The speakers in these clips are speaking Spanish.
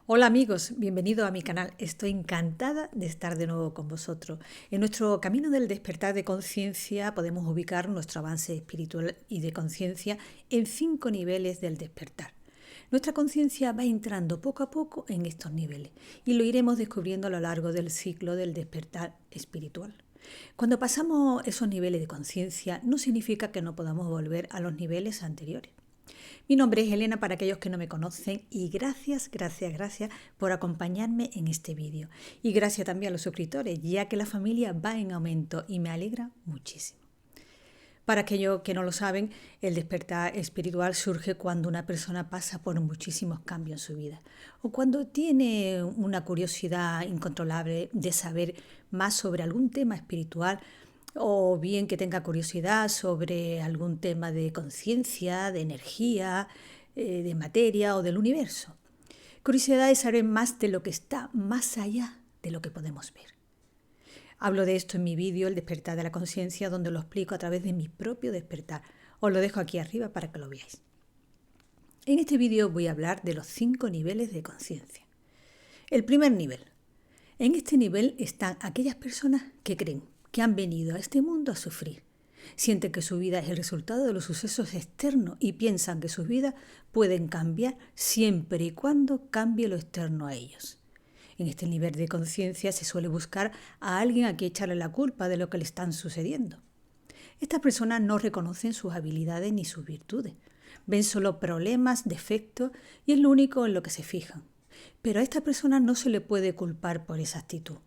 Hola amigos, bienvenidos a mi canal. Estoy encantada de estar de nuevo con vosotros. En nuestro camino del despertar de conciencia podemos ubicar nuestro avance espiritual y de conciencia en 5 niveles del despertar. Nuestra conciencia va entrando poco a poco en estos niveles y lo iremos descubriendo a lo largo del ciclo del despertar espiritual. Cuando pasamos esos niveles de conciencia no significa que no podamos volver a los niveles anteriores. Mi nombre es Elena para aquellos que no me conocen y gracias por acompañarme en este vídeo. Y gracias también a los suscriptores, ya que la familia va en aumento y me alegra muchísimo. Para aquellos que no lo saben, el despertar espiritual surge cuando una persona pasa por muchísimos cambios en su vida o cuando tiene una curiosidad incontrolable de saber más sobre algún tema espiritual o bien que tenga curiosidad sobre algún tema de conciencia, de energía, de materia o del universo. Curiosidad de saber más de lo que está más allá de lo que podemos ver. Hablo de esto en mi vídeo El despertar de la conciencia, donde lo explico a través de mi propio despertar. Os lo dejo aquí arriba para que lo veáis. En este vídeo voy a hablar de los 5 niveles de conciencia. El primer nivel. En este nivel están aquellas personas que creen que han venido a este mundo a sufrir. Sienten que su vida es el resultado de los sucesos externos y piensan que sus vidas pueden cambiar siempre y cuando cambie lo externo a ellos. En este nivel de conciencia se suele buscar a alguien a quien echarle la culpa de lo que le están sucediendo. Estas personas no reconocen sus habilidades ni sus virtudes. Ven solo problemas, defectos y es lo único en lo que se fijan. Pero a esta persona no se le puede culpar por esa actitud,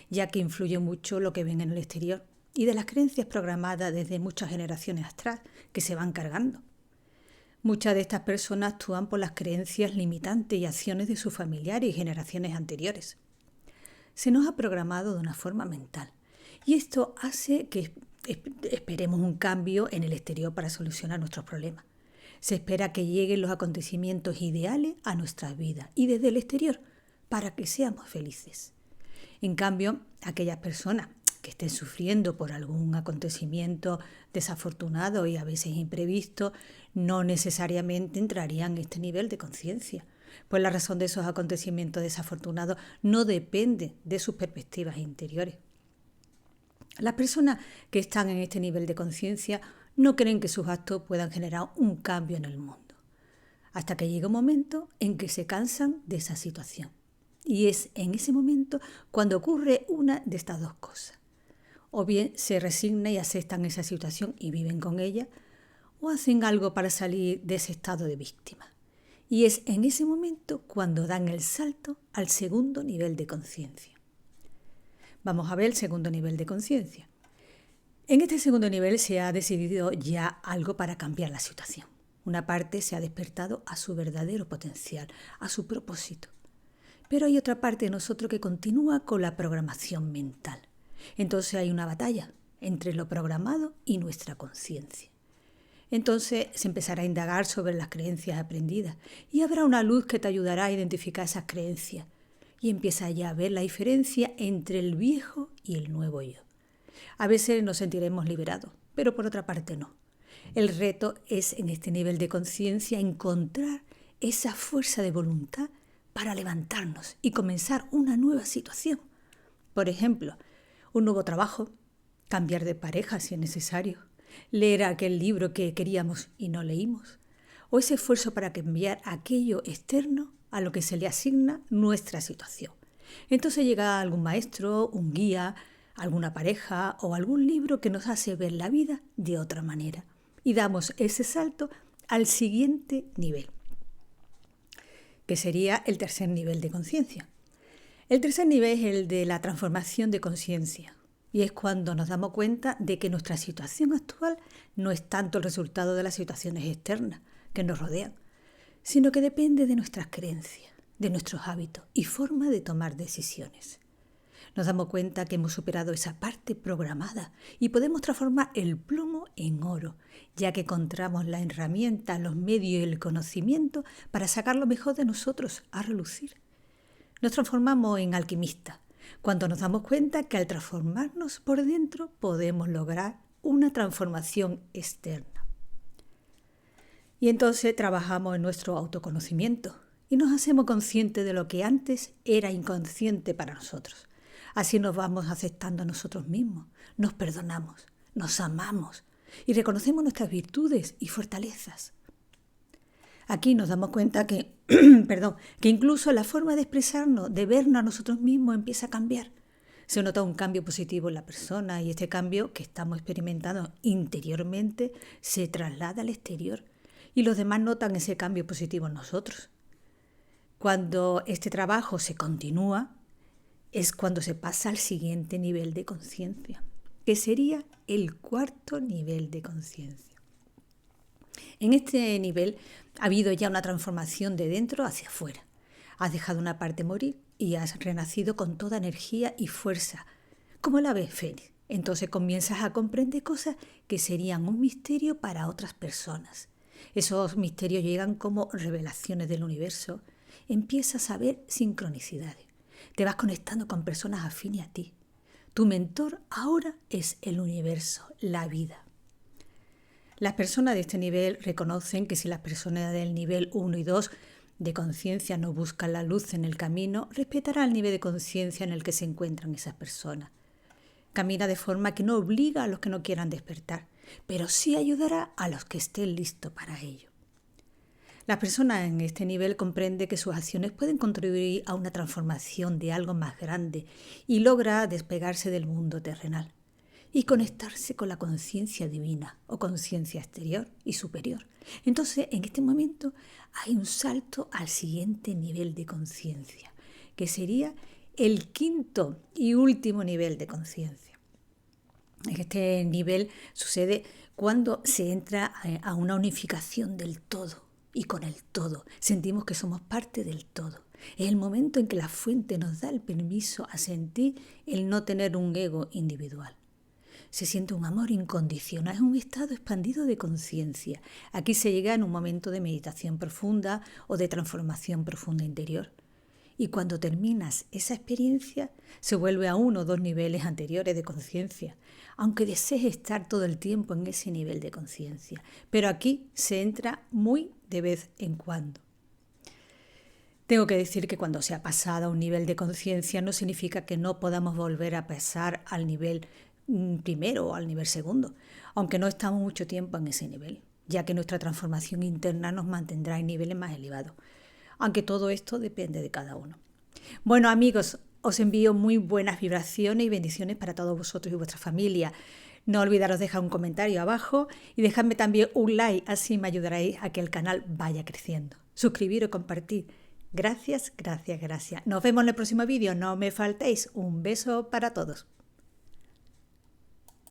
ya que influye mucho lo que ven en el exterior y de las creencias programadas desde muchas generaciones atrás que se van cargando. Muchas de estas personas actúan por las creencias limitantes y acciones de sus familiares y generaciones anteriores. Se nos ha programado de una forma mental y esto hace que esperemos un cambio en el exterior para solucionar nuestros problemas. Se espera que lleguen los acontecimientos ideales a nuestras vidas y desde el exterior para que seamos felices. En cambio, aquellas personas que estén sufriendo por algún acontecimiento desafortunado y a veces imprevisto, no necesariamente entrarían en este nivel de conciencia, pues la razón de esos acontecimientos desafortunados no depende de sus perspectivas interiores. Las personas que están en este nivel de conciencia no creen que sus actos puedan generar un cambio en el mundo, hasta que llega un momento en que se cansan de esa situación. Y es en ese momento cuando ocurre una de estas dos cosas. O bien se resignan y aceptan esa situación y viven con ella, o hacen algo para salir de ese estado de víctima. Y es en ese momento cuando dan el salto al segundo nivel de conciencia. Vamos a ver el segundo nivel de conciencia. En este segundo nivel se ha decidido ya algo para cambiar la situación. Una parte se ha despertado a su verdadero potencial, a su propósito. Pero hay otra parte de nosotros que continúa con la programación mental. Entonces hay una batalla entre lo programado y nuestra conciencia. Entonces se empezará a indagar sobre las creencias aprendidas y habrá una luz que te ayudará a identificar esas creencias y empieza ya a ver la diferencia entre el viejo y el nuevo yo. A veces nos sentiremos liberados, pero por otra parte no. El reto es en este nivel de conciencia encontrar esa fuerza de voluntad para levantarnos y comenzar una nueva situación. Por ejemplo, un nuevo trabajo, cambiar de pareja si es necesario, leer aquel libro que queríamos y no leímos, o ese esfuerzo para cambiar aquello externo a lo que se le asigna nuestra situación. Entonces llega algún maestro, un guía, alguna pareja o algún libro que nos hace ver la vida de otra manera y damos ese salto al siguiente nivel, que sería el tercer nivel de conciencia. El tercer nivel es el de la transformación de conciencia y es cuando nos damos cuenta de que nuestra situación actual no es tanto el resultado de las situaciones externas que nos rodean, sino que depende de nuestras creencias, de nuestros hábitos y forma de tomar decisiones. Nos damos cuenta que hemos superado esa parte programada y podemos transformar el plomo en oro, ya que encontramos la herramienta, los medios y el conocimiento para sacar lo mejor de nosotros a relucir. Nos transformamos en alquimistas, cuando nos damos cuenta que al transformarnos por dentro podemos lograr una transformación externa. Y entonces trabajamos en nuestro autoconocimiento y nos hacemos conscientes de lo que antes era inconsciente para nosotros. Así nos vamos aceptando a nosotros mismos, nos perdonamos, nos amamos y reconocemos nuestras virtudes y fortalezas. Aquí nos damos cuenta que, que incluso la forma de expresarnos, de vernos a nosotros mismos empieza a cambiar. Se nota un cambio positivo en la persona y este cambio que estamos experimentando interiormente se traslada al exterior y los demás notan ese cambio positivo en nosotros. Cuando este trabajo se continúa, es cuando se pasa al siguiente nivel de conciencia, que sería el cuarto nivel de conciencia. En este nivel ha habido ya una transformación de dentro hacia afuera. Has dejado una parte morir y has renacido con toda energía y fuerza, como el ave fénix. Entonces comienzas a comprender cosas que serían un misterio para otras personas. Esos misterios llegan como revelaciones del universo. Empiezas a ver sincronicidades. Te vas conectando con personas afines a ti. Tu mentor ahora es el universo, la vida. Las personas de este nivel reconocen que si las personas del nivel 1 y 2 de conciencia no buscan la luz en el camino, respetará el nivel de conciencia en el que se encuentran esas personas. Camina de forma que no obliga a los que no quieran despertar, pero sí ayudará a los que estén listos para ello. La persona en este nivel comprende que sus acciones pueden contribuir a una transformación de algo más grande y logra despegarse del mundo terrenal y conectarse con la conciencia divina o conciencia exterior y superior. Entonces, en este momento hay un salto al siguiente nivel de conciencia, que sería el quinto y último nivel de conciencia. Este nivel sucede cuando se entra a una unificación del todo y con el todo. Sentimos que somos parte del todo. Es el momento en que la fuente nos da el permiso a sentir el no tener un ego individual. Se siente un amor incondicional, es un estado expandido de conciencia. Aquí se llega en un momento de meditación profunda o de transformación profunda interior. Y cuando terminas esa experiencia, se vuelve a uno o dos niveles anteriores de conciencia, aunque desees estar todo el tiempo en ese nivel de conciencia. Pero aquí se entra muy de vez en cuando. Tengo que decir que cuando se ha pasado a un nivel de conciencia no significa que no podamos volver a pasar al nivel primero o al nivel segundo, aunque no estamos mucho tiempo en ese nivel, ya que nuestra transformación interna nos mantendrá en niveles más elevados, aunque todo esto depende de cada uno. Bueno, amigos, os envío muy buenas vibraciones y bendiciones para todos vosotros y vuestra familia. No olvidaros dejar un comentario abajo y dejadme también un like, así me ayudaréis a que el canal vaya creciendo. Suscribiros y compartir. Gracias, gracias, gracias. Nos vemos en el próximo vídeo. No me faltéis. Un beso para todos.